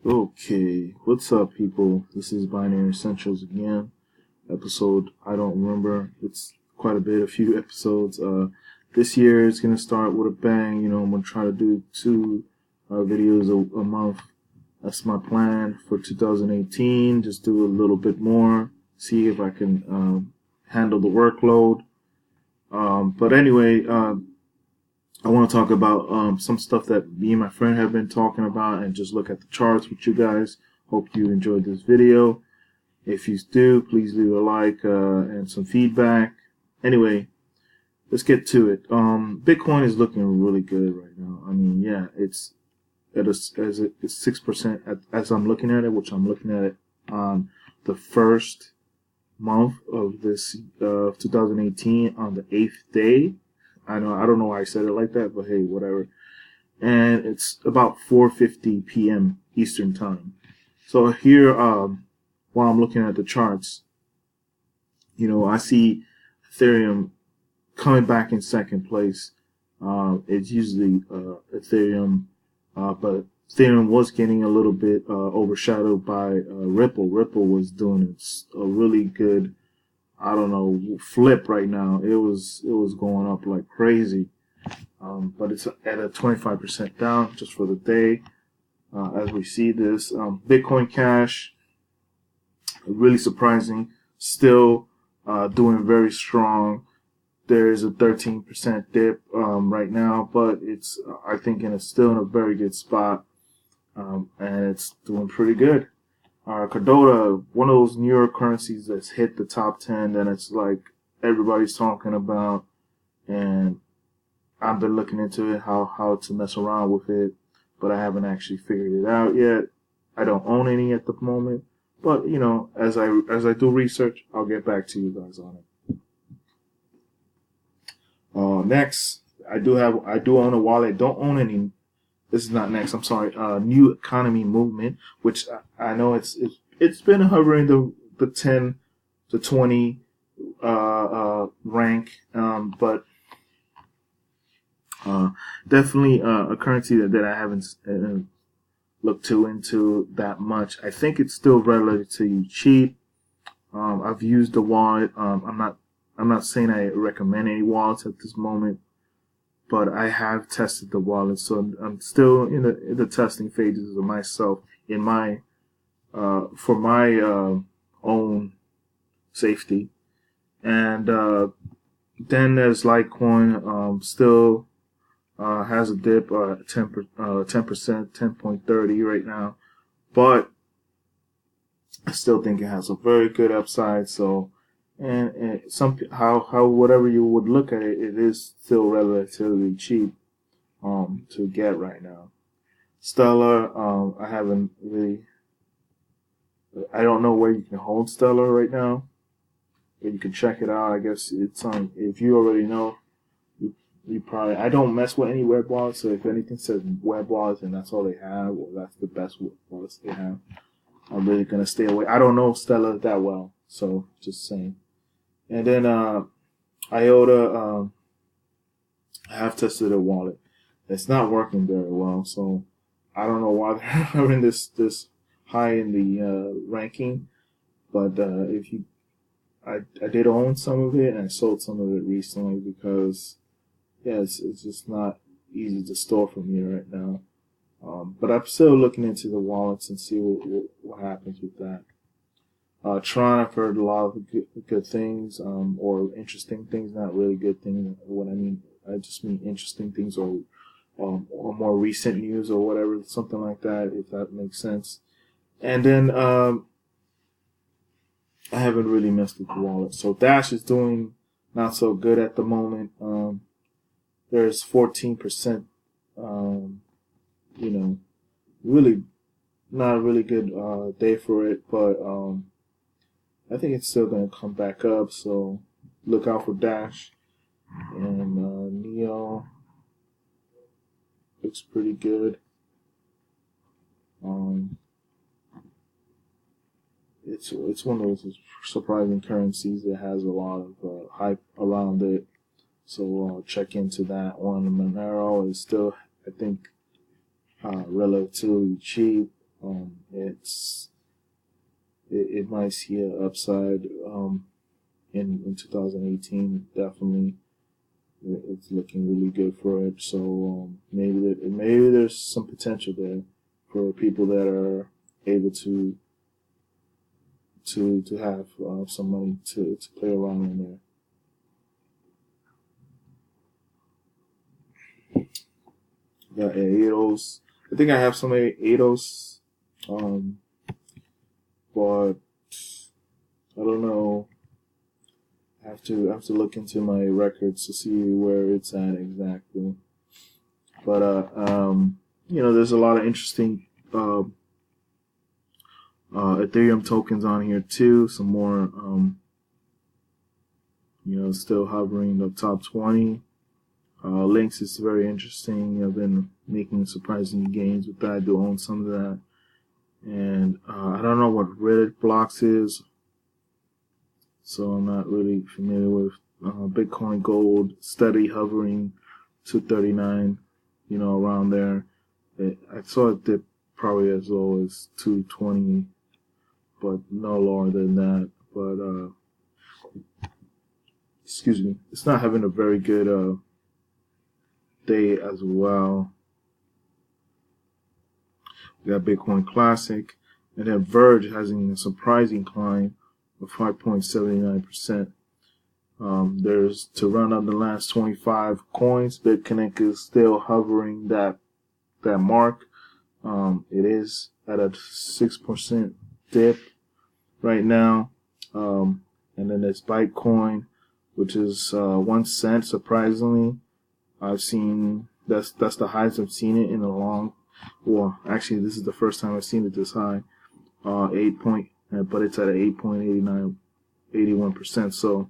Okay, what's up, people? This is Binary Essentials again. Episode I don't remember. It's quite a few episodes. This year it's gonna start with a bang. I'm gonna try to do two videos a month. That's my plan for 2018. Just do a little bit more. See if I can handle the workload. But anyway, I want to talk about some stuff that me and my friend have been talking about and just look at the charts with you guys. Hope you enjoyed this video. If you do, please leave a like and some feedback. Anyway, let's get to it. Bitcoin is looking really good right now. I mean, yeah, it's at it's 6% as I'm looking at it, which I'm looking at it on the first month of this 2018 on the 8th day. I don't know why I said it like that, but hey, whatever. And it's about 4:50 p.m. Eastern time. So here, while I'm looking at the charts, I see Ethereum coming back in second place. It's usually Ethereum, but Ethereum was getting a little bit overshadowed by Ripple. Ripple was doing a really good, I don't know, flip right now. It was going up like crazy, but it's at a 25% down just for the day. As we see this, Bitcoin Cash, really surprising, still doing very strong. There is a 13% dip right now, but it's I think still in a very good spot, and it's doing pretty good. Cardota, one of those newer currencies that's hit the top 10 that it's like everybody's talking about, and I've been looking into it, how to mess around with it, but I haven't actually figured it out yet. I don't own any at the moment, but as I do research, I'll get back to you guys on it. Next, I do own a wallet. Don't own any. This is not next. I'm sorry. New economy movement, which I know it's been hovering the 10 to 20 rank, but definitely a currency that I haven't looked into that much. I think it's still relatively cheap. I've used the wallet. I'm not saying I recommend any wallets at this moment, but I have tested the wallet, so I'm still in the testing phases of myself in my for my own safety. And then there's Litecoin, still has a dip, 10%, 10.30 right now, but I still think it has a very good upside. So, and how whatever you would look at it, it is still relatively cheap to get right now. Stellar, I haven't really. I don't know where you can hold Stellar right now, but you can check it out. I guess it's on. If you already know, you probably. I don't mess with any web wallets, so if anything says web wallets and that's all they have, or that's the best wallets they have, I'm really gonna stay away. I don't know Stellar that well, so just saying. And then IOTA, I have tested a wallet. It's not working very well, so I don't know why they're having this high in the ranking. But I did own some of it, and I sold some of it recently because it's just not easy to store from here right now. But I'm still looking into the wallets and see what happens with that. Tron, I've heard a lot of good things, or interesting things, not really good things. What I mean, I just mean interesting things, or more recent news or whatever, something like that, if that makes sense. And then I haven't really messed with the wallet. So Dash is doing not so good at the moment. There's 14%, really not a really good day for it, but I think it's still going to come back up, so look out for Dash. And Neo looks pretty good. It's one of those surprising currencies that has a lot of hype around it, so check into that one. Monero is still, I think, relatively cheap. It might see an upside in 2018. Definitely, it's looking really good for it. So maybe there's some potential there for people that are able to have some money to play around in there. Got ADOs. I think I have some ADOs, but I don't know. I have to look into my records to see where it's at exactly. But there's a lot of interesting Ethereum tokens on here too. Some more, still hovering the top 20. Links is very interesting. I've been making surprising gains with that. I do own some of that. And I don't know what Reddit blocks is, so I'm not really familiar with Bitcoin Gold steady hovering 239, around there. I saw it dip probably as low as 220, but no lower than that. But excuse me, it's not having a very good day as well. We got Bitcoin Classic, and then Verge having a surprising climb of 5.79%. There's to run on the last 25 coins. BitConnect is still hovering that mark. It is at a 6% dip right now. And then there's Bitcoin, which is 1 cent. Surprisingly, I've seen that's the highest I've seen it in a long. Well, actually, this is the first time I've seen it this high. But it's at 81%. So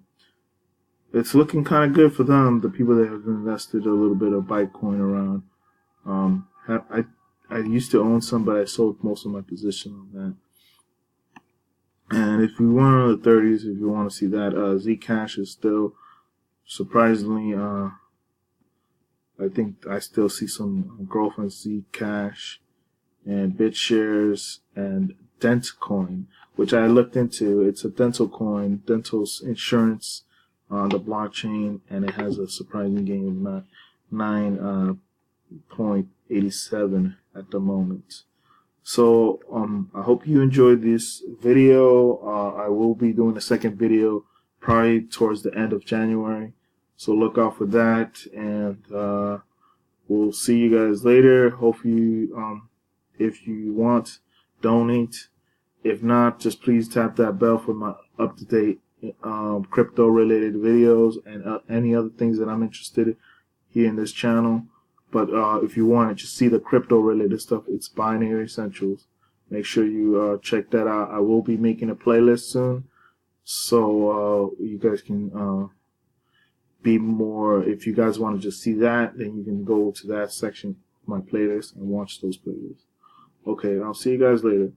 it's looking kind of good for them. The people that have invested a little bit of Bitcoin around. I used to own some, but I sold most of my position on that. And if you want on the 30s, if you want to see that, Zcash is still surprisingly. I think I still see some growth in Zcash and BitShares and Dentcoin, which I looked into. It's a dental coin, dental insurance on the blockchain, and it has a surprising gain of 9.87 at the moment. So I hope you enjoyed this video. I will be doing a second video probably towards the end of January. So look out for that, and we'll see you guys later. Hope you, if you want, donate. If not, just please tap that bell for my up-to-date crypto-related videos and any other things that I'm interested in here in this channel. But if you want to just see the crypto-related stuff, it's Binary Essentials. Make sure you check that out. I will be making a playlist soon, so you guys can be more. If you guys want to just see that, then you can go to that section of my playlist and watch those playlists. Okay, I'll see you guys later.